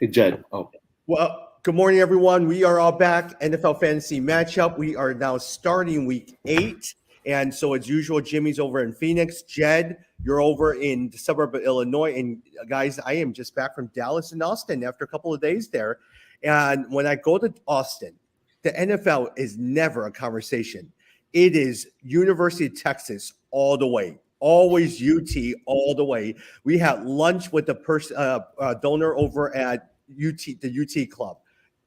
Hey, Jed. Oh, Well, good morning, everyone. We are all back. NFL Fantasy Matchup. We are now starting week 8. And so, as usual, Jimmy's over in Phoenix. Jed, you're over in the suburb of Illinois. And guys, I am just back from Dallas and Austin after a couple of days there. And when I go to Austin, the NFL is never a conversation. It is University of Texas all the way. Always UT all the way. We had lunch with the donor over at the UT club.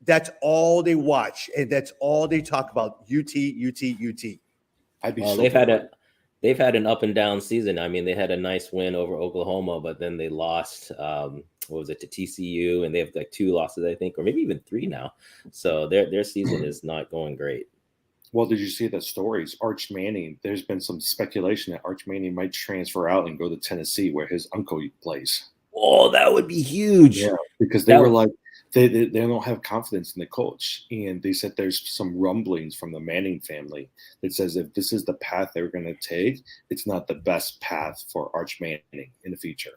That's all they watch, and that's all they talk about. UT. I'd be Well, so bored. they've had an up and down season. I mean, they had a nice win over Oklahoma, but then they lost. What was it, to TCU? And they have like 2 losses, I think, or maybe even 3 now. So their season is not going great. Well, did you see the stories? Arch Manning, there's been some speculation that Arch Manning might transfer out and go to Tennessee where his uncle plays. Oh, that would be huge. Yeah, because they were like, they don't have confidence in the coach. And they said there's some rumblings from the Manning family that says if this is the path they're going to take, it's not the best path for Arch Manning in the future.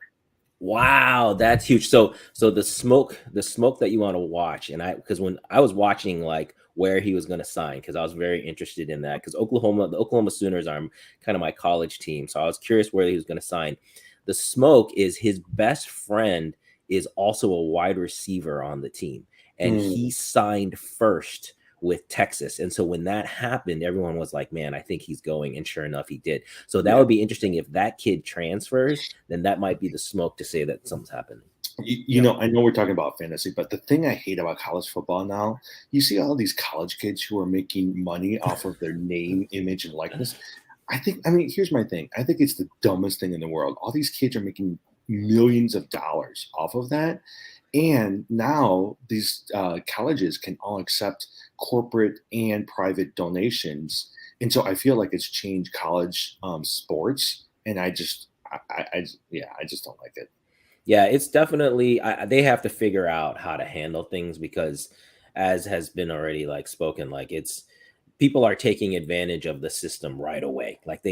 Wow, that's huge. So the smoke that you want to watch, and because when I was watching like where he was going to sign, because I was very interested in that, because the Oklahoma Sooners are kind of my college team, so I was curious where he was going to sign. The smoke is his best friend is also a wide receiver on the team, and he signed first with Texas. And so when that happened, everyone was like, man, I think he's going. And sure enough, he did. So that would be interesting. If that kid transfers, then that might be the smoke to say that something's happening. You know, I know we're talking about fantasy, but the thing I hate about college football now, you see all these college kids who are making money off of their name, image, and likeness. Here's my thing. I think it's the dumbest thing in the world. All these kids are making millions of dollars off of that. And now these colleges can all accept corporate and private donations. And so I feel like it's changed college sports. And I just don't like it. Yeah, it's definitely, they have to figure out how to handle things, because as has been already like spoken, like people are taking advantage of the system right away. Like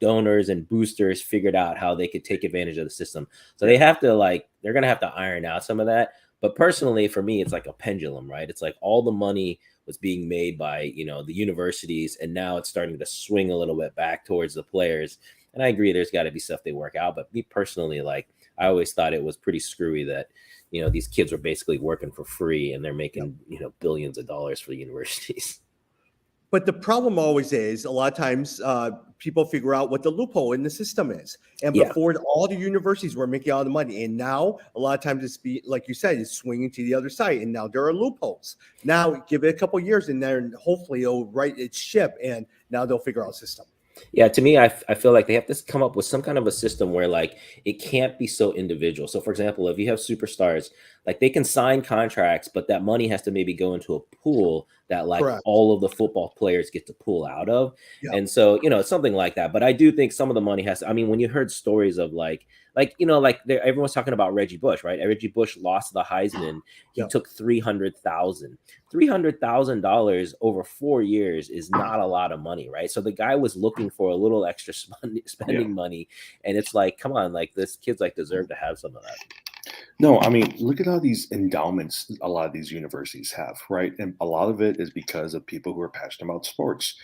donors and boosters figured out how they could take advantage of the system. So they have to they're going to have to iron out some of that. But personally, for me, it's like a pendulum, right? It's like all the money was being made by, the universities, and now it's starting to swing a little bit back towards the players. And I agree, there's got to be stuff they work out. But me personally, I always thought it was pretty screwy that, these kids were basically working for free and they're making, billions of dollars for the universities. But the problem always is a lot of times people figure out what the loophole in the system is. And before, all the universities were making all the money. And now a lot of times like you said, it's swinging to the other side. And now there are loopholes. Now give it a couple of years and then hopefully it'll right its ship. And now they'll figure out a system. Yeah, to me, I feel like they have to come up with some kind of a system where it can't be so individual. So, for example, if you have superstars, they can sign contracts, but that money has to maybe go into a pool that Correct. all of the football players get to pull out of. Yeah. And so, it's something like that. But I do think some of the money has to, when you heard stories of everyone's talking about Reggie Bush, right? Reggie Bush lost the Heisman. He took $300,000 over 4 years is not a lot of money, right? So the guy was looking for a little extra spending money, and it's like, come on, this kid's deserve to have some of that. No, look at all these endowments a lot of these universities have, right? And a lot of it is because of people who are passionate about sports.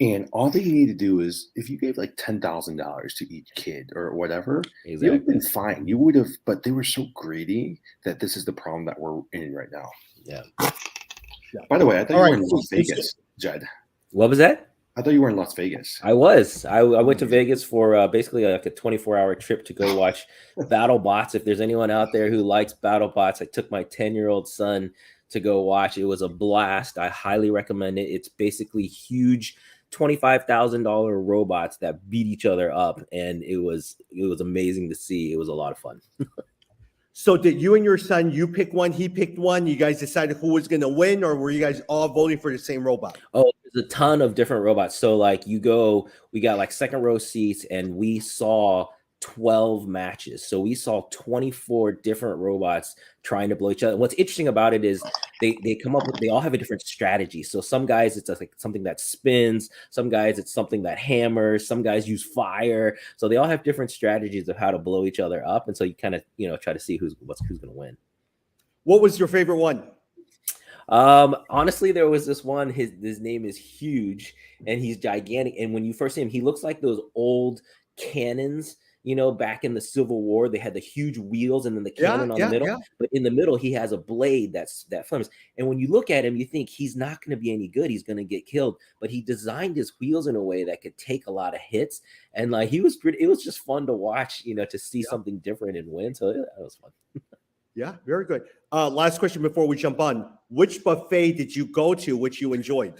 And all they need to do is, if you gave $10,000 to each kid or whatever, you would have been fine. You would have, but they were so greedy that this is the problem that we're in right now. Yeah. By the way, I thought you were in Las Vegas, Jed. What was that? I thought you were in Las Vegas. I was. I went to Vegas for basically a 24-hour trip to go watch BattleBots. If there's anyone out there who likes BattleBots, I took my 10-year-old son to go watch. It was a blast. I highly recommend it. It's basically huge $25,000 robots that beat each other up, and it was amazing to see. It was a lot of fun. So did you and your son, you pick one, he picked one, you guys decided who was going to win, or were you guys all voting for the same robot? Oh, there's a ton of different robots. So we got second row seats, and we saw 12 matches. So we saw 24 different robots trying to blow each other. What's interesting about it is they come up with, they all have a different strategy. So some guys it's like something that spins, some guys it's something that hammers, some guys use fire. So they all have different strategies of how to blow each other up. And so you kind of, try to see who's going to win. What was your favorite one? Honestly, there was this one, his name is Huge and he's gigantic. And when you first see him, he looks like those old cannons, back in the Civil War. They had the huge wheels and then the cannon on the middle. But in the middle, he has a blade that flames. And when you look at him, you think he's not going to be any good. He's going to get killed. But he designed his wheels in a way that could take a lot of hits. And like it was just fun to watch, to see something different and win. So that was fun. Yeah, very good. Last question before we jump on. Which buffet did you go to which you enjoyed?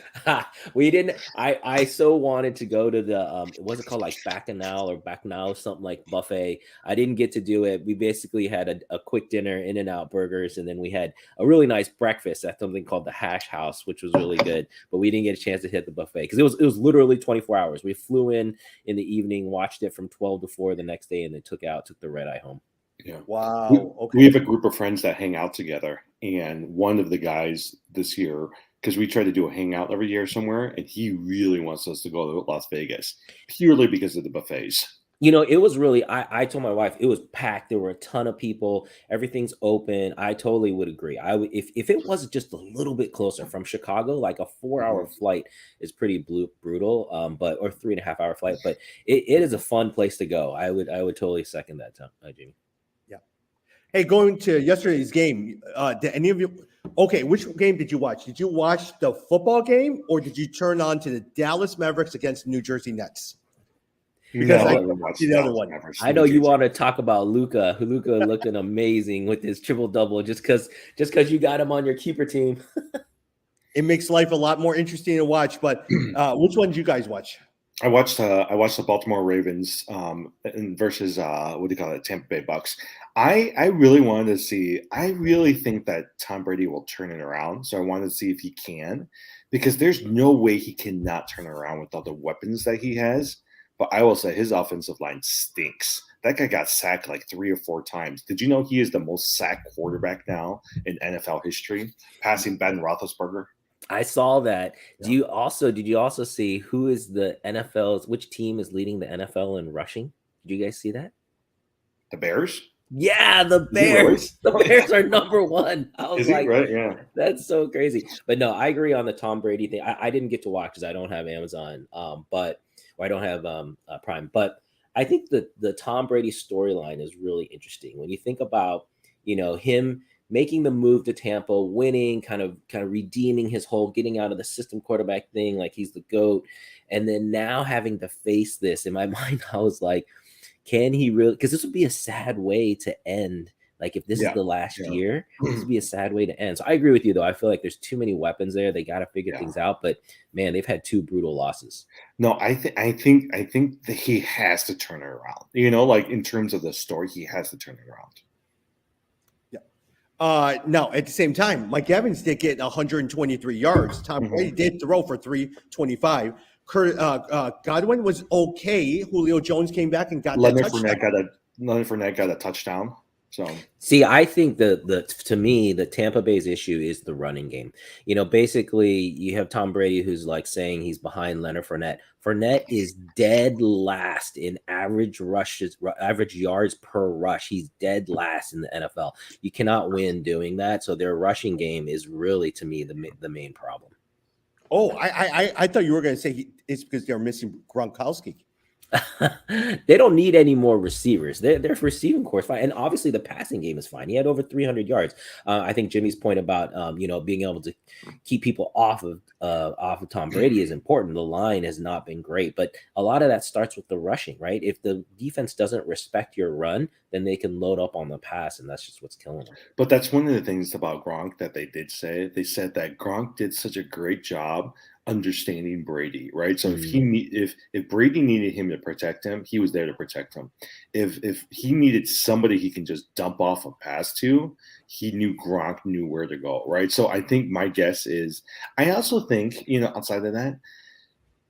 We didn't. I so wanted to go to the what's it called, like Bacchanal, something like buffet. I didn't get to do it. We basically had a quick dinner, In-N-Out Burgers, and then we had a really nice breakfast at something called the Hash House, which was really good. But we didn't get a chance to hit the buffet because it was literally 24 hours. We flew in the evening, watched it from 12 to 4 the next day, and then took the red eye home. Yeah. Wow. Okay. We have a group of friends that hang out together, and one of the guys this year, because we try to do a hangout every year somewhere, and he really wants us to go to Las Vegas purely because of the buffets. It was really, I told my wife, it was packed. There were a ton of people. Everything's open. I totally would agree. If it was just a little bit closer from Chicago, like a 4-hour flight is pretty brutal, or 3.5-hour flight, but it is a fun place to go. I would totally second that, Jamie. Hey, going to yesterday's game, did any of you? Okay, which game did you watch? Did you watch the football game, or did you turn on to the Dallas Mavericks against the New Jersey Nets? Because I watched the other one. I know you want to talk about Luka. Luka looking amazing with his triple-double just because you got him on your keeper team. It makes life a lot more interesting to watch. But which one did you guys watch? I watched the Baltimore Ravens versus Tampa Bay Bucks. I really wanted to see. I really think that Tom Brady will turn it around. So I wanted to see if he can, because there's no way he cannot turn it around with all the weapons that he has. But I will say his offensive line stinks. That guy got sacked like 3 or 4 times. Did you know he is the most sacked quarterback now in NFL history, passing Ben Roethlisberger? I saw that. Yeah. Did you also see who is which team is leading the NFL in rushing? Did you guys see that? The Bears? Yeah, the Bears. The Bears are number 1. I was like, right? Yeah. That's so crazy. But no, I agree on the Tom Brady thing. I didn't get to watch because I don't have Amazon, or I don't have Prime. But I think the Tom Brady storyline is really interesting when you think about, him making the move to Tampa, winning, kind of redeeming his whole getting out of the system quarterback thing, like he's the GOAT. And then now having to face this, in my mind, I was like, can he really? Because this would be a sad way to end. Like if this is the last year, this would be a sad way to end. So I agree with you, though. I feel like there's too many weapons there. They got to figure things out. But man, they've had 2 brutal losses. No, I think that he has to turn it around. Like in terms of the story, he has to turn it around. Now, at the same time, Mike Evans did get 123 yards. Tom Brady did throw for 325. Godwin was okay. Julio Jones came back and got Leonard that touchdown. Leonard Fournette got a touchdown. So see, I think to me, the Tampa Bay's issue is the running game. Basically you have Tom Brady who's like saying he's behind Leonard Fournette. Fournette is dead last in average yards per rush. He's dead last in the NFL. You cannot win doing that. So their rushing game is really, to me, the main problem. Oh, I thought you were going to say it's because they're missing Gronkowski. They don't need any more receivers. Their receiving core is fine, and obviously the passing game is fine. He had over 300 yards. I think Jimmy's point about being able to keep people off of Tom Brady is important. The line has not been great, but a lot of that starts with the rushing, right? If the defense doesn't respect your run, then they can load up on the pass, and that's just what's killing them. But that's one of the things about Gronk that they did say. They said that Gronk did such a great job understanding Brady, right? So if Brady needed him to protect him, he was there to protect him. If he needed somebody he can just dump off a pass to, he knew Gronk knew where to go, right? So I think my guess is, I also think, outside of that,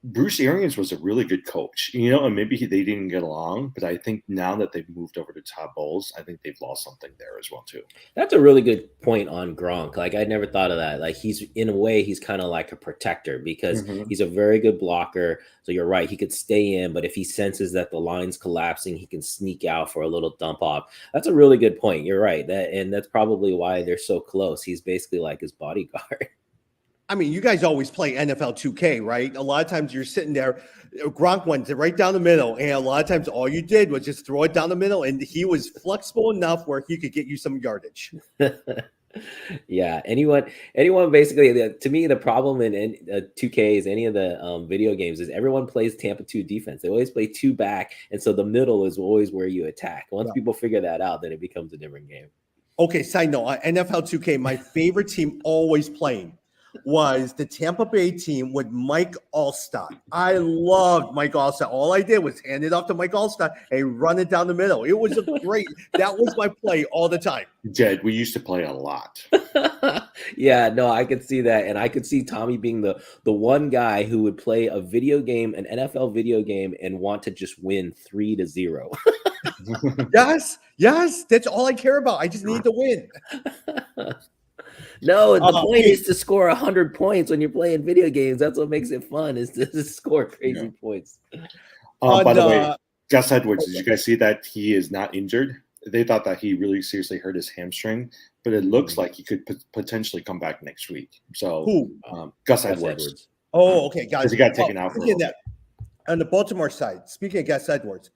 Bruce Arians was a really good coach, you know, and maybe they didn't get along, but I think now that they've moved over to Todd Bowles, I think they've lost something there as well too. That's a really good point on Gronk. Like I never thought of that. Like he's in a way he's kind of like a protector because Mhm. he's a very good blocker. So you're right, he could stay in, but if he senses that the line's collapsing, he can sneak out for a little dump off. That's a really good point. You're right. And that's probably why they're so close. He's basically like his bodyguard. I mean, you guys always play NFL 2K, right? A lot of times you're sitting there. Gronk went right down the middle, and a lot of times all you did was just throw it down the middle, and he was flexible enough where he could get you some yardage. Yeah, anyone basically to me the problem in 2Ks any of the video games is everyone plays Tampa 2 defense. They always play two back, and so the middle is always where you attack. Once Yeah. people figure that out, then it becomes a different game. Okay, side note, NFL 2K, my favorite team always playing was the Tampa Bay team with Mike Allstott. I loved Mike Allstott. All I did was hand it off to Mike Allstott and run it down the middle. It was that was my play all the time. Jed, we used to play a lot. Yeah, no, I could see that, and I could see Tommy being the one guy who would play a video game, an NFL video game, and want to just win 3-0. Yes, that's all I care about. I just need to win. No, the point hey. is to score 100 points when you're playing video games. That's what makes it fun, is to score crazy Yeah. points. By the way, Gus Edwards, did you guys see that he is not injured? They thought that he really seriously hurt his hamstring, but it looks like he could potentially come back next week. So, Who? Gus Gus Edwards. Oh, okay, guys. Because he got taken out for a Speaking little of that, on the Baltimore side, speaking of Gus Edwards,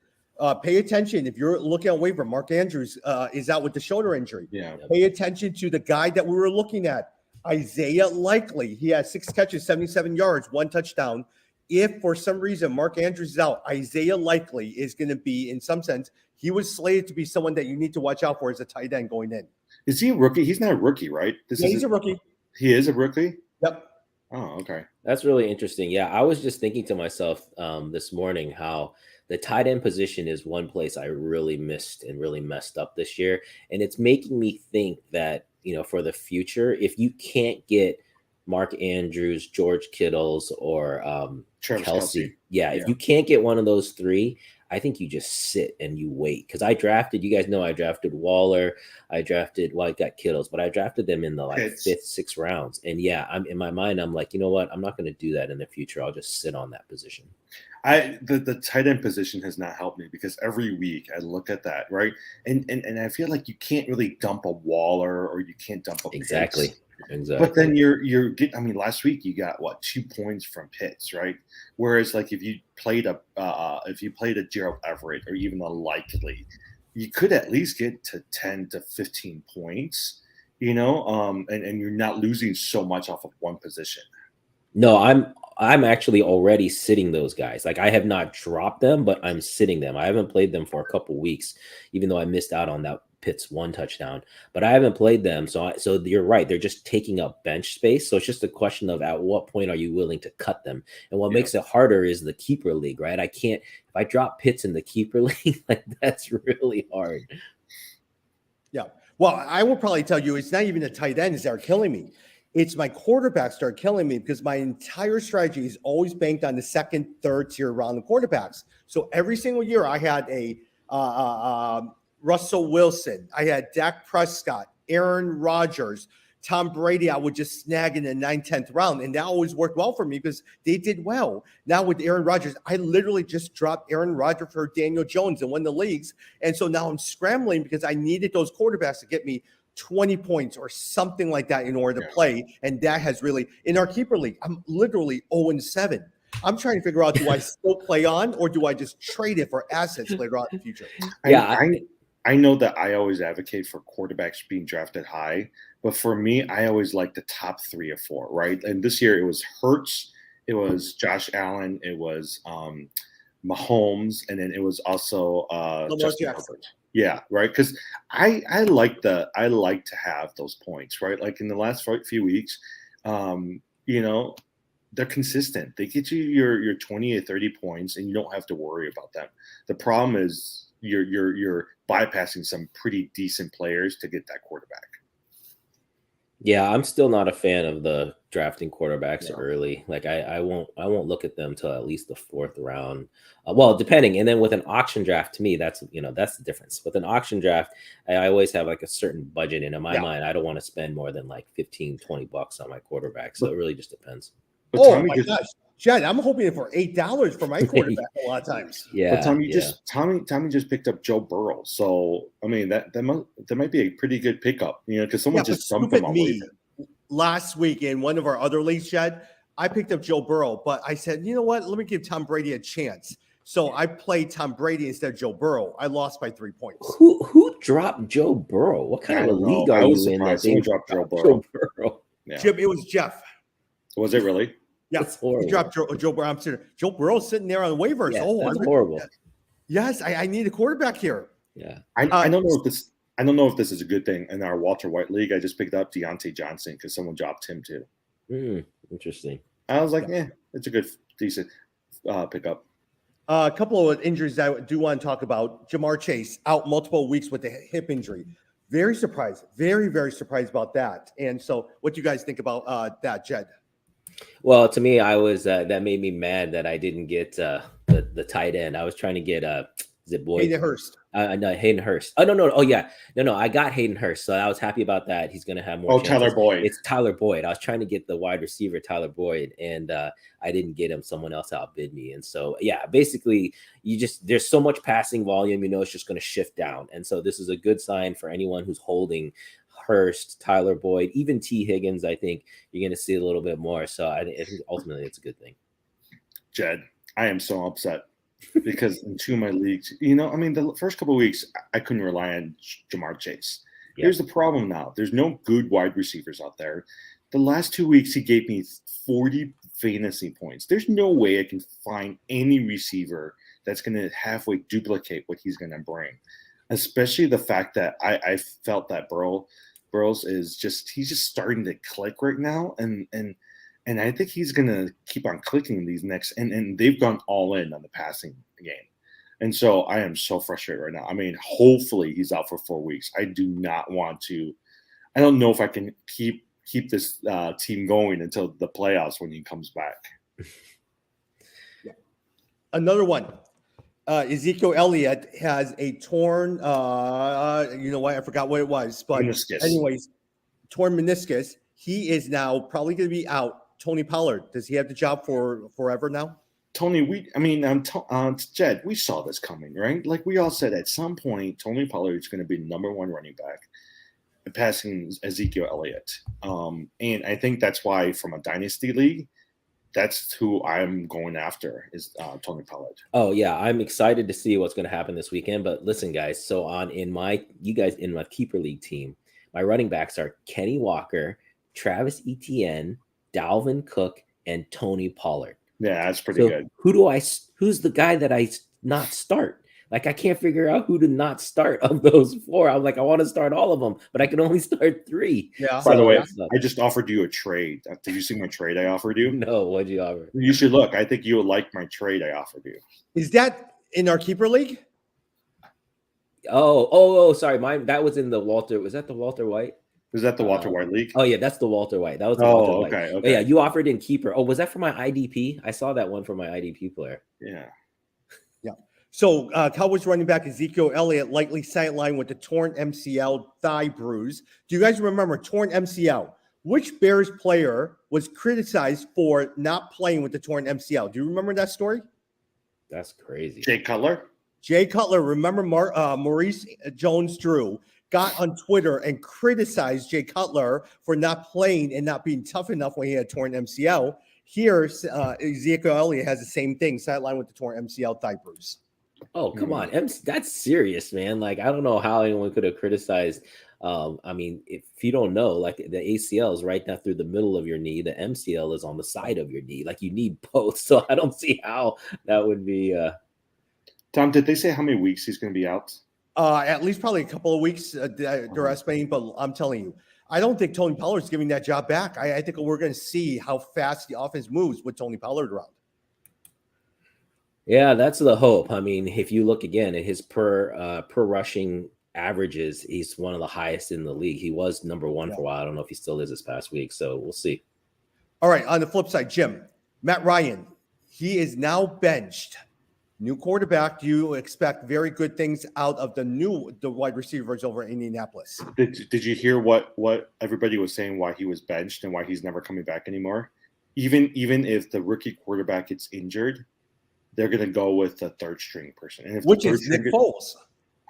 pay attention. If you're looking at waiver, Mark Andrews is out with the shoulder injury. Yeah. Pay attention to the guy that we were looking at, Isaiah Likely. He has 6 catches, 77 yards, 1 touchdown. If for some reason Mark Andrews is out, Isaiah Likely is going to be, in some sense, he was slated to be someone that you need to watch out for as a tight end going in. Is he a rookie? He's not a rookie, right? He's a rookie. He is a rookie? Yep. Oh, okay. That's really interesting. Yeah, I was just thinking to myself this morning how the tight end position is one place I really missed and really messed up this year. And it's making me think that, for the future, if you can't get Mark Andrews, George Kittles, or Kelsey. Yeah, if you can't get one of those three, I think you just sit and you wait. Because I drafted Waller, I got Kittles, but I drafted them in the 5th, 6th rounds. And yeah, I'm in my mind, I'm like, you know what? I'm not going to do that in the future. I'll just sit on that position. The tight end position has not helped me because every week I look at that, right? And I feel like you can't really dump a Waller or you can't dump a Exactly. Pitts. Exactly. But then you're getting. I mean, last week you got 2 points from Pitts, right? Whereas like if you played a Gerald Everett or even a Likely, you could at least get to 10 to 15 points, and you're not losing so much off of one position. No, I'm actually already sitting those guys. Like I have not dropped them, but I'm sitting them. I haven't played them for a couple weeks, even though I missed out on that Pitts 1 touchdown. But I haven't played them, so you're right. They're just taking up bench space. So it's just a question of at what point are you willing to cut them? And what makes it harder is the keeper league, right? I can't if I drop Pitts in the keeper league, like that's really hard. Yeah. Well, I will probably tell you it's not even the tight ends that are killing me. It's my quarterbacks start killing me because my entire strategy is always banked on the 2nd, 3rd tier round of quarterbacks. So every single year I had a Russell Wilson, I had Dak Prescott, Aaron Rodgers, Tom Brady. I would just snag in the 9th, 10th round. And that always worked well for me because they did well. Now with Aaron Rodgers, I literally just dropped Aaron Rodgers for Daniel Jones and won the leagues. And so now I'm scrambling because I needed those quarterbacks to get me 20 points or something like that in order to play. And that has really, in our keeper league, I'm literally 0-7. I'm trying to figure out, do I still play on or do I just trade it for assets later on in the future? Yeah. I know that I always advocate for quarterbacks being drafted high, but for me, I always like the top 3 or 4, right? And this year it was Hurts, it was Josh Allen, it was Mahomes, and then it was also Justin Herbert. Yeah, right. Because I like to have those points, right? Like in the last few weeks, they're consistent. They get you your 20 or 30 points, and you don't have to worry about them. The problem is you're bypassing some pretty decent players to get that quarterback. Yeah, I'm still not a fan of the drafting quarterbacks Yeah. early. Like I won't look at them till at least the fourth round. Well, depending. And then with an auction draft, to me, that's the difference. With an auction draft, I always have like a certain budget, and in my Yeah. mind, I don't want to spend more than like 15, $20 on my quarterback. So But- it really just depends. But Oh Tommy my just, gosh, Jed, I'm hoping for $8 for my quarterback a lot of times. Yeah. but Tommy yeah. just Tommy just picked up Joe Burrow. So I mean that might be a pretty good pickup, because someone Yeah, but just dumped him stupid on me. waiver. Last week in one of our other leagues, Jed, I picked up Joe Burrow, but I said, you know what? Let me give Tom Brady a chance. So I played Tom Brady instead of Joe Burrow. I lost by 3 points. Who dropped Joe Burrow? What kind I of a don't know. league are I was you in that surprised someone they dropped Joe dropped Burrow. Burrow? Yeah. Jim, it was Jeff. Was it really? Yeah, That's horrible. he dropped Joe Burrow. I'm sitting. Joe Burrow's sitting there on the waivers. Yeah, Oh, that's I- horrible. yes, I need a quarterback here. Yeah. I don't know if this is a good thing. In our Walter White league, I just picked up Deontay Johnson because someone dropped him too. Interesting. I was like, it's a good, decent pickup. A couple of injuries I do want to talk about. Jamar Chase out multiple weeks with a hip injury. Very surprised. Very, very surprised about that. And so, what do you guys think about that, Jed? Well, to me, I was that made me mad that I didn't get the tight end. I was trying to get is it Boyd? Hayden Hurst. No, Hayden Hurst. Oh no. Oh yeah, no. I got Hayden Hurst, so I was happy about that. He's going to have more. Oh, chances. Tyler Boyd. It's Tyler Boyd. I was trying to get the wide receiver Tyler Boyd, and I didn't get him. Someone else outbid me, and so yeah, basically, there's so much passing volume. It's just going to shift down, and so this is a good sign for anyone who's holding Hurst, Tyler Boyd, even T. Higgins. I think you're going to see a little bit more. So I think ultimately it's a good thing. Jed, I am so upset because in two of my leagues, the first couple of weeks, I couldn't rely on Jamar Chase. Yeah. Here's the problem now. There's no good wide receivers out there. The last 2 weeks, he gave me 40 fantasy points. There's no way I can find any receiver that's going to halfway duplicate what he's going to bring, especially the fact that I felt that Burrows he's just starting to click right now. And I think he's going to keep on clicking these next, and they've gone all in on the passing game. And so I am so frustrated right now. I mean, hopefully he's out for 4 weeks. I don't know if I can keep this team going until the playoffs when he comes back. Another one. Ezekiel Elliott has a torn, you know what? I forgot what it was, but Meniscus. anyways, torn meniscus. He is now probably going to be out. Tony Pollard, does he have the job for forever now? Tony, Jed, we saw this coming, right? Like we all said at some point, Tony Pollard is going to be number one running back, passing Ezekiel Elliott. And I think that's why from a dynasty league, that's who I'm going after is Tony Pollard. Oh yeah, I'm excited to see what's going to happen this weekend. But listen, guys, so in my keeper league team, my running backs are Kenny Walker, Travis Etienne, Dalvin Cook, and Tony Pollard. Yeah, that's pretty good. Who's the guy that I not start? Like I can't figure out who to not start of those four. I'm like, I want to start all of them, but I can only start 3. Yeah. By the way, that's not- I just offered you a trade. Did you see my trade I offered you? no, what'd you offer? You should look. I think you would like my trade I offered you. Is that in our keeper league? Oh, sorry. That was in the Walter. Was that the Walter White? Is that the Walter White league? Oh yeah, that's the Walter White. That was the Walter White. Okay. Oh, yeah, you offered in keeper. Oh, was that for my IDP? I saw that one for my IDP player. Yeah. So Cowboys running back Ezekiel Elliott likely sidelined with the torn MCL thigh bruise. Do you guys remember torn MCL? Which Bears player was criticized for not playing with the torn MCL? Do you remember that story? That's crazy. Jay Cutler? Jay Cutler, remember Maurice Jones-Drew got on Twitter and criticized Jay Cutler for not playing and not being tough enough when he had torn MCL. Here, Ezekiel Elliott has the same thing, sidelined with the torn MCL thigh bruise. Oh, come on. That's serious, man. Like, I don't know how anyone could have criticized. If you don't know, like the ACL is right now through the middle of your knee. The MCL is on the side of your knee. Like you need both. So I don't see how that would be. Tom, did they say how many weeks he's going to be out? At least probably a couple of weeks, they're estimating. But I'm telling you, I don't think Tony Pollard's giving that job back. I think we're going to see how fast the offense moves with Tony Pollard around. Yeah, that's the hope. I mean, if you look again at his per rushing averages, he's one of the highest in the league. He was number one Yeah. for a while. I don't know if he still is this past week, so we'll see. All right, on the flip side, Jim, Matt Ryan, he is now benched. New quarterback. Do you expect very good things out of the wide receivers over in Indianapolis? Did you hear what everybody was saying, why he was benched and why he's never coming back anymore? Even if the rookie quarterback gets injured, they're going to go with the third string person. And if Which is Nick Foles.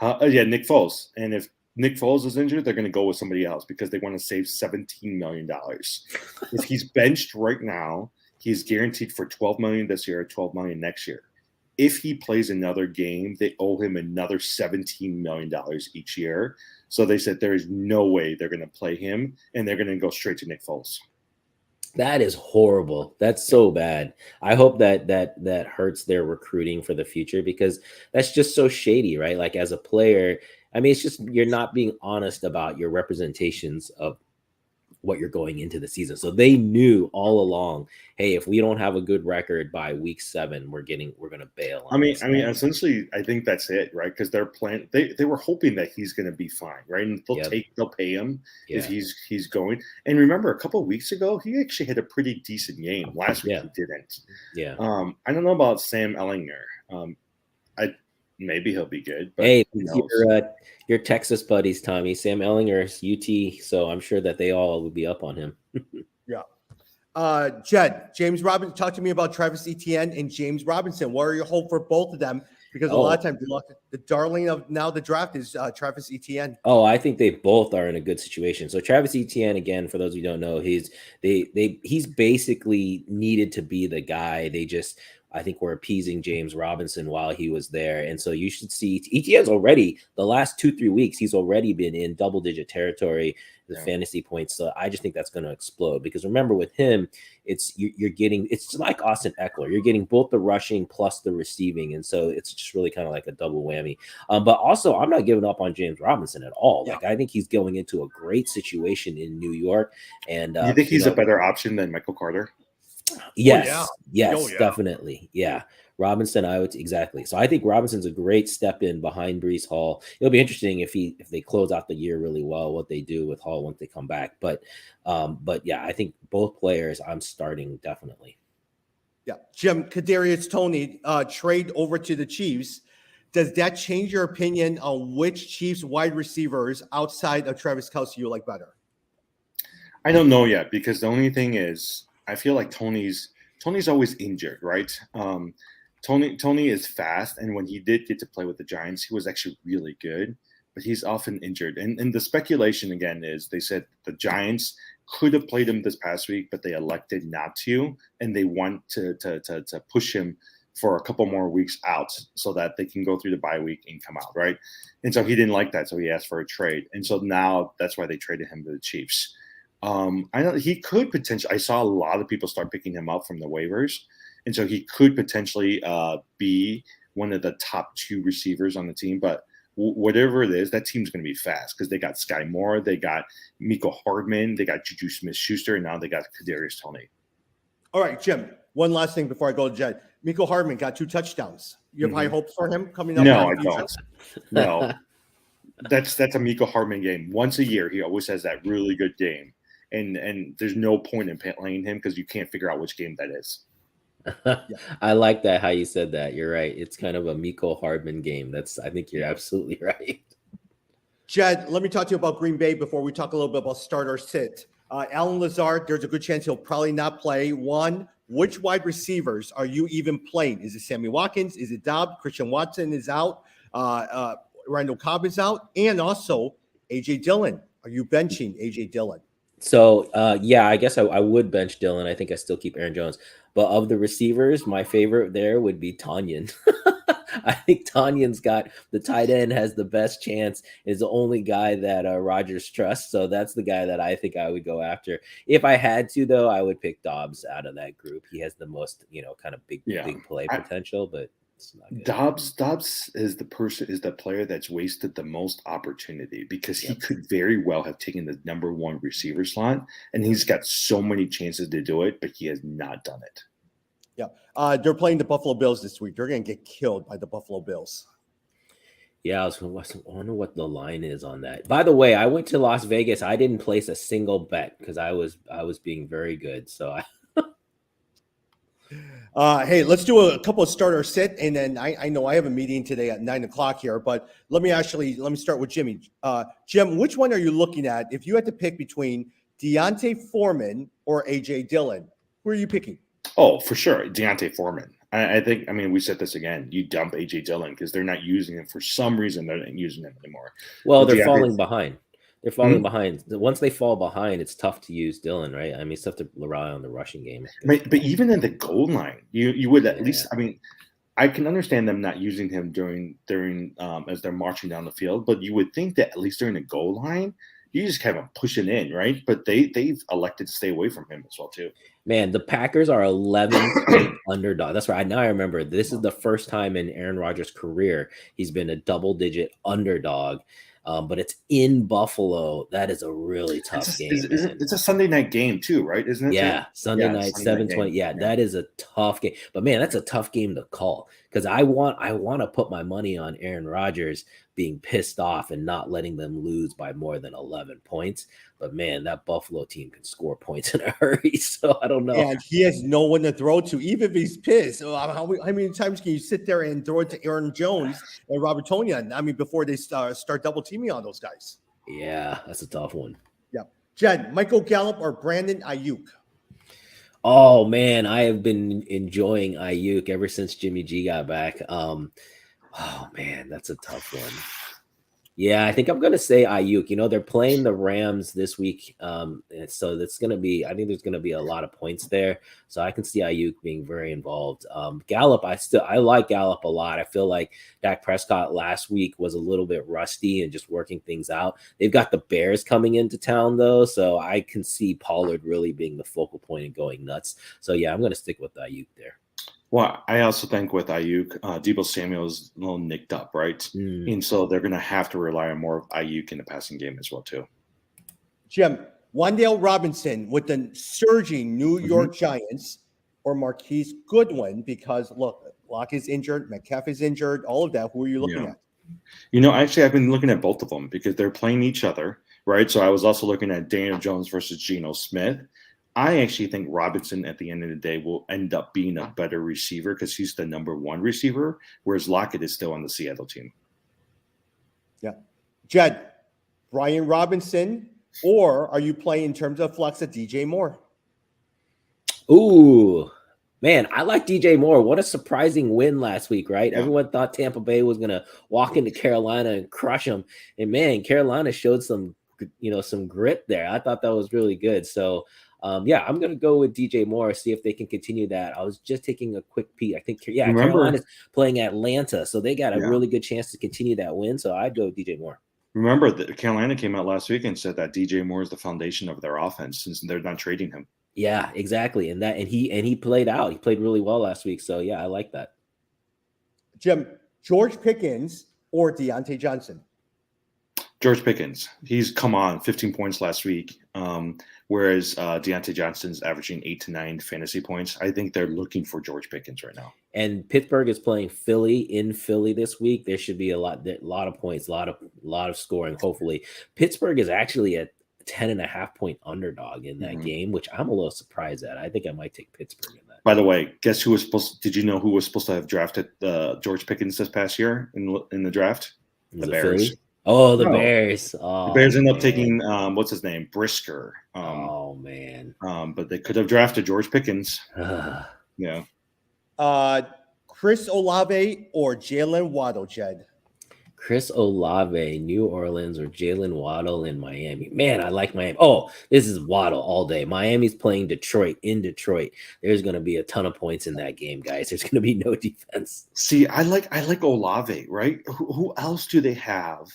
Yeah, Nick Foles. And if Nick Foles is injured, they're going to go with somebody else because they want to save $17 million. If he's benched right now, he's guaranteed for $12 million this year, $12 million next year. If he plays another game, they owe him another $17 million each year. So they said there is no way they're going to play him, and they're going to go straight to Nick Foles. That is horrible. That's so bad. I hope that hurts their recruiting for the future, because that's just so shady, right? Like, as a player, I mean, it's just, you're not being honest about your representations of what you're going into the season. So they knew all along, hey, if we don't have a good record by week 7, we're going to bail. I mean, essentially, I think that's it, right? Because they're planning. They were hoping that he's going to be fine, right? And they'll pay him if he's going. And remember, a couple of weeks ago, he actually had a pretty decent game. Last week, he didn't. Yeah. I don't know about Sam Ellinger. Maybe he'll be good. But hey, your Texas buddies, Tommy. Sam Ellinger is UT, so I'm sure that they all would be up on him. Yeah. Jed, James Robinson, talk to me about Travis Etienne and James Robinson. What are your hope for both of them? Because a lot of times the darling of now the draft is Travis Etienne. Oh, I think they both are in a good situation. So Travis Etienne, again, for those of you who don't know, he's basically needed to be the guy. I think we're appeasing James Robinson while he was there. And so you should see Etienne's already, the last 2-3 weeks, he's already been in double-digit territory, the fantasy points. So I just think that's going to explode, because remember, with him, you're getting, it's like Austin Eckler. You're getting both the rushing plus the receiving. And so it's just really kind of like a double whammy. But also, I'm not giving up on James Robinson at all. Like, I think he's going into a great situation in New York. And you think he's a better option than Michael Carter? Yes, definitely. Yeah. Robinson, exactly. So I think Robinson's a great step in behind Breece Hall. It'll be interesting if they close out the year really well, what they do with Hall once they come back. But yeah, I think both players I'm starting definitely. Yeah. Jim, Kadarius Toney trade over to the Chiefs. Does that change your opinion on which Chiefs wide receivers outside of Travis Kelce you like better? I don't know yet, because the only thing is, I feel like Tony's always injured, right? Tony is fast, and when he did get to play with the Giants, he was actually really good, but he's often injured. And the speculation again is, they said the Giants could have played him this past week, but they elected not to, and they want to push him for a couple more weeks out so that they can go through the bye week and come out, right? And so he didn't like that, so he asked for a trade, and so now that's why they traded him to the Chiefs. I know he could potentially. I saw a lot of people start picking him up from the waivers, and so he could potentially be one of the top 2 receivers on the team. But whatever it is, that team's going to be fast, because they got Sky Moore, they got Mecole Hardman, they got Juju Smith-Schuster, and now they got Kadarius Toney. All right, Jim. One last thing before I go to Jed. Mecole Hardman got 2 touchdowns. You have high hopes for him coming up? No, I don't. No, that's a Mecole Hardman game. Once a year, he always has that really good game. And there's no point in playing him, because you can't figure out which game that is. I like that, how you said that. You're right. It's kind of a Mecole Hardman game. I think you're absolutely right. Jed, let me talk to you about Green Bay before we talk a little bit about start or sit. Allen Lazard, there's a good chance he'll probably not play. One, which wide receivers are you even playing? Is it Sammy Watkins? Is it Dobbs? Christian Watson is out. Randall Cobb is out. And also A.J. Dillon. Are you benching A.J. Dillon? So, yeah, I guess I would bench Dillon. I think I still keep Aaron Jones. But of the receivers, my favorite there would be Tonyan. I think Tanyan's got the tight end, has the best chance, is the only guy that Rodgers trusts. So that's the guy that I think I would go after. If I had to, though, I would pick Dobbs out of that group. He has the most, kind of big play potential, but it's not good. Dobbs is the player that's wasted the most opportunity, because he could very well have taken the number 1 receiver slot, and he's got so many chances to do it, but he has not done it. Yeah. They're playing the Buffalo Bills this week. They're going to get killed by the Buffalo Bills. Yeah, I wonder what the line is on that. By the way, I went to Las Vegas. I didn't place a single bet because I was being very good. So Hey, let's do a couple of starter sit, and then I know I have a meeting today at 9 o'clock here, but let me start with Jimmy. Jim, which one are you looking at if you had to pick between Deontay Foreman or AJ Dillon? Who are you picking? Oh, for sure, Deontay Foreman. I think. I mean, we said this again. You dump AJ Dillon because they're not using him for some reason. They're not using him anymore. well, But they're Deontay, falling behind. They're falling behind. Once they fall behind, it's tough to use Dylan, right? I mean, it's tough to rely on the rushing game. but even in the goal line, you would at Yeah. least. I mean, I can understand them not using him during as they're marching down the field, but you would think that at least during the goal line, you just have him pushing in, right? But they've elected to stay away from him as well too. Man, the Packers are 11-point underdog. That's right. Now I remember this is the first time in Aaron Rodgers' career he's been a double-digit underdog. But it's in Buffalo. That is a really tough game, man. It's a Sunday night game too, right? Isn't it? Yeah, Sunday night, Sunday night 7:20. game. Yeah, that is a tough game. But man, that's a tough game to call because I want to put my money on Aaron Rodgers being pissed off and not letting them lose by more than 11 points. But man, that Buffalo team can score points in a hurry. So I don't know. And he has no one to throw to, even if he's pissed. How many times can you sit there and throw it to Aaron Jones and Robert Tonyan? I mean, before they start double teaming on those guys. Yeah, that's a tough one. Yeah. Jed, Michael Gallup or Brandon Ayuk? Oh man, I have been enjoying Ayuk ever since Jimmy G got back. Oh man, that's a tough one. Yeah, I think I'm gonna say Ayuk. You know, they're playing the Rams this week, and so that's gonna be. I think there's gonna be a lot of points there. So I can see Ayuk being very involved. Gallup, I like Gallup a lot. I feel like Dak Prescott last week was a little bit rusty and just working things out. They've got the Bears coming into town though, so I can see Pollard really being the focal point and going nuts. So yeah, I'm gonna stick with Ayuk there. Well, I also think with Ayuk, Debo Samuel's a little nicked up, right? And so they're going to have to rely on more of Ayuk in the passing game as well, too. Jim, Wan'Dale Robinson with the surging New York Giants or Marquise Goodwin because, look, Locke is injured, Metcalf is injured, all of that. Who are you looking at? You know, actually, I've been looking at both of them because they're playing each other, right? So I was also looking at Daniel Jones versus Geno Smith. I actually think Robinson at the end of the day will end up being a better receiver because he's the number one receiver, whereas Lockett is still on the Seattle team. Yeah. Jed, Brian Robinson, or are you playing in terms of flex at DJ Moore? Ooh, man, I like DJ Moore. What a surprising win last week, right? Yeah. Everyone thought Tampa Bay was going to walk into Carolina and crush them. And man, Carolina showed some grit there. I thought that was really good. So, yeah, I'm going to go with DJ Moore, see if they can continue that. I was just taking a quick peek. I think, Carolina's playing Atlanta, so they got a really good chance to continue that win. So I'd go with DJ Moore. Remember that Carolina came out last week and said that DJ Moore is the foundation of their offense since they're not trading him. Yeah, exactly. And he played out. He played really well last week. So yeah, I like that. Jim, George Pickens or Deontay Johnson? George Pickens. He's come on 15 points last week, whereas Deontay Johnson's averaging 8 to 9 fantasy points. I think they're looking for George Pickens right now. And Pittsburgh is playing Philly in Philly this week. There should be a lot of points, a lot of scoring. Hopefully, Pittsburgh is actually a 10.5 point underdog in that game, which I'm a little surprised at. I think I might take Pittsburgh in that. By the way, guess who was supposed? Did you know who was supposed to have drafted George Pickens this past year in the draft? The Bears. Philly? Oh, the Bears. Oh, the Bears ended up taking what's his name, Brisker. Oh man. But they could have drafted George Pickens. Yeah. Chris Olave or Jalen Waddle, Jed? Chris Olave, New Orleans, or Jalen Waddle in Miami. Man, I like Miami. Oh, this is Waddle all day. Miami's playing Detroit in Detroit. There's going to be a ton of points in that game, guys. There's going to be no defense. See, I like Olave, right? Who else do they have?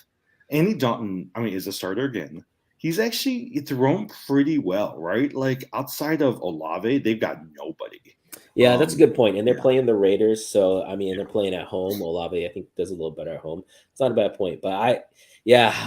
Andy Dalton, I mean, is a starter again. He's actually thrown pretty well, right? Like outside of Olave, they've got nobody. Yeah, that's a good point. And they're playing the Raiders. So, I mean, they're playing at home. Olave, I think, does a little better at home. It's not a bad point. But I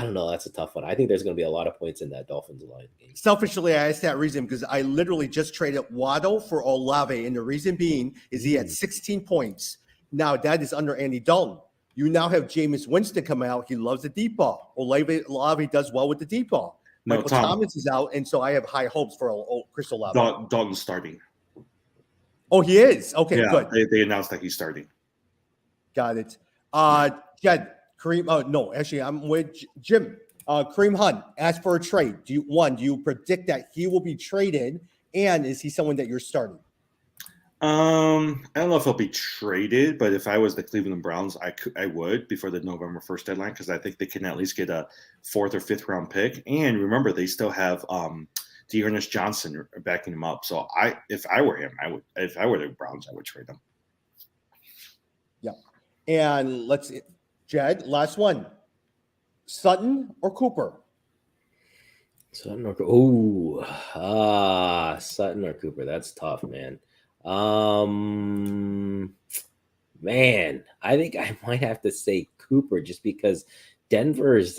don't know. That's a tough one. I think there's going to be a lot of points in that Dolphins-Lions game. Selfishly, I asked that reason because I literally just traded Waddle for Olave. And the reason being is he had 16 points. Now, that is under Andy Dalton. You now have Jameis Winston coming out. He loves the deep ball. Olave does well with the deep ball. No, Michael Tom. Thomas is out, and so I have high hopes for Chris Olave. Dalton's starting. Oh, he is? Okay, Yeah, good. they announced that he's starting. Got it. Jed, Kareem, no, actually, I'm with Jim. Kareem Hunt asked for a trade. Do you predict that he will be traded, and is he someone that you're starting? I don't know if he'll be traded, but if I was the Cleveland Browns, I would before the November 1st deadline because I think they can at least get a 4th or 5th round pick. And remember, they still have Dearness Johnson backing him up. So if I were him, if I were the Browns, I would trade him. Yeah. And Jed, last one. Sutton or Cooper? Sutton or Sutton or Cooper. That's tough, man. Man, I think I might have to say Cooper just because Denver's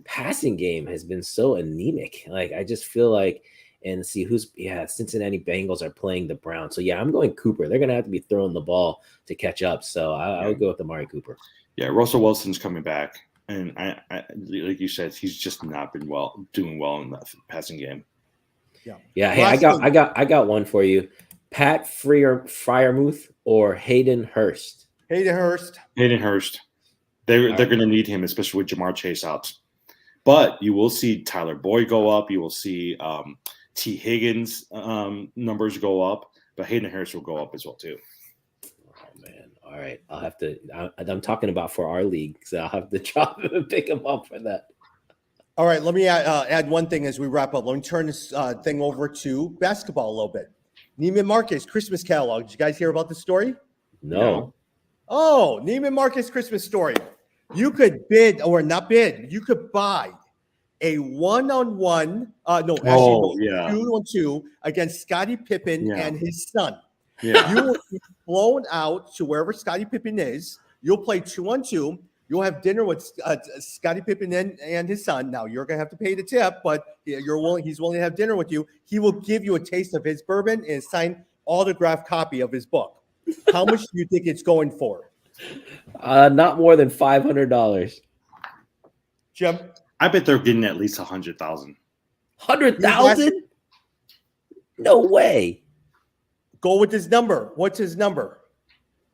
passing game has been so anemic. Like I just feel like, and see Cincinnati Bengals are playing the Browns. So yeah, I'm going Cooper. They're gonna have to be throwing the ball to catch up. So I would go with Amari Cooper. Yeah, Russell Wilson's coming back, and I like you said, he's just not been doing well in the passing game. Yeah. Hey, I got one for you. Pat Freiermuth or Hayden Hurst? Hayden Hurst. They're going to need him, especially with Jamar Chase out. But you will see Tyler Boyd go up. You will see T. Higgins numbers go up. But Hayden Hurst will go up as well too. Oh man! All right, I'll have to. I'm talking about for our league, so I'll have to drop him and pick him up for that. All right, let me add one thing as we wrap up. Let me turn this thing over to basketball a little bit. Neiman Marcus Christmas catalog. Did you guys hear about the story? No. Oh, Neiman Marcus Christmas story. You could bid or not bid. You could buy a 1-on-1. 2-on-2 against Scottie Pippen and his son. Yeah. You will be flown out to wherever Scottie Pippen is. You'll play 2-on-2. You'll have dinner with Scottie Pippen and his son. Now you're gonna have to pay the tip, but he's willing to have dinner with you. He will give you a taste of his bourbon and a signed autographed copy of his book. How much do you think it's going for? Not more than $500. Jim, I bet they're getting at least 100,000. 100,000? No way. Go with his number. What's his number?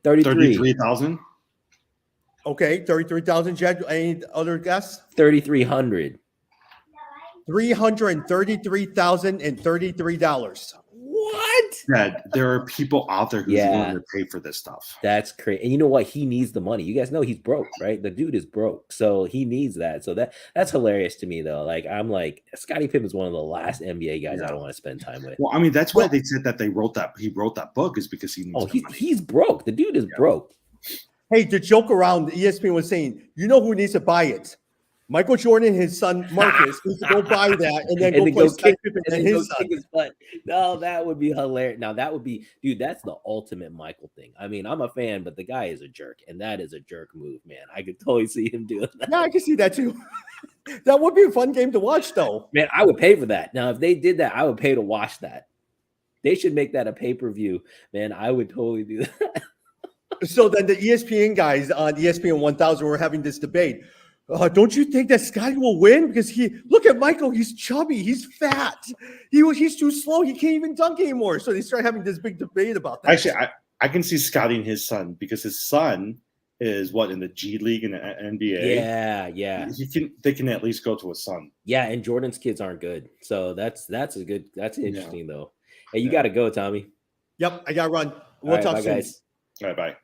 33,000. Okay, 33,000. Jed, any other guess? 3,300. $333,033. What? That there are people out there who's willing to pay for this stuff. That's crazy. And you know what? He needs the money. You guys know he's broke, right? The dude is broke, so he needs that. So that's hilarious to me, though. Like I'm like Scottie Pippen is one of the last NBA guys I don't want to spend time with. Well, I mean that's why they said that he wrote that book is because he needs. He's broke. The dude is broke. Hey, the joke around ESPN was saying, you know who needs to buy it? Michael Jordan and his son Marcus needs to go buy that and then go play Scottie Pippen and his son. No, that would be hilarious. Now that would be, dude, that's the ultimate Michael thing. I mean, I'm a fan, but the guy is a jerk, and that is a jerk move, man. I could totally see him doing that. Yeah, I can see that too. That would be a fun game to watch, though. Man, I would pay for that. Now, if they did that, I would pay to watch that. They should make that a pay-per-view, man. I would totally do that. So then the ESPN guys on ESPN 1000 were having this debate. Don't you think that Scottie will win? Because look at Michael. He's chubby. He's fat. He's too slow. He can't even dunk anymore. So they start having this big debate about that. Actually, I can see Scottie and his son because his son is in the G League and the NBA. Yeah. They can at least go to his son. Yeah, and Jordan's kids aren't good. So that's interesting though. Hey, you got to go, Tommy. Yep, I got to run. We'll talk soon. Guys. All right, bye.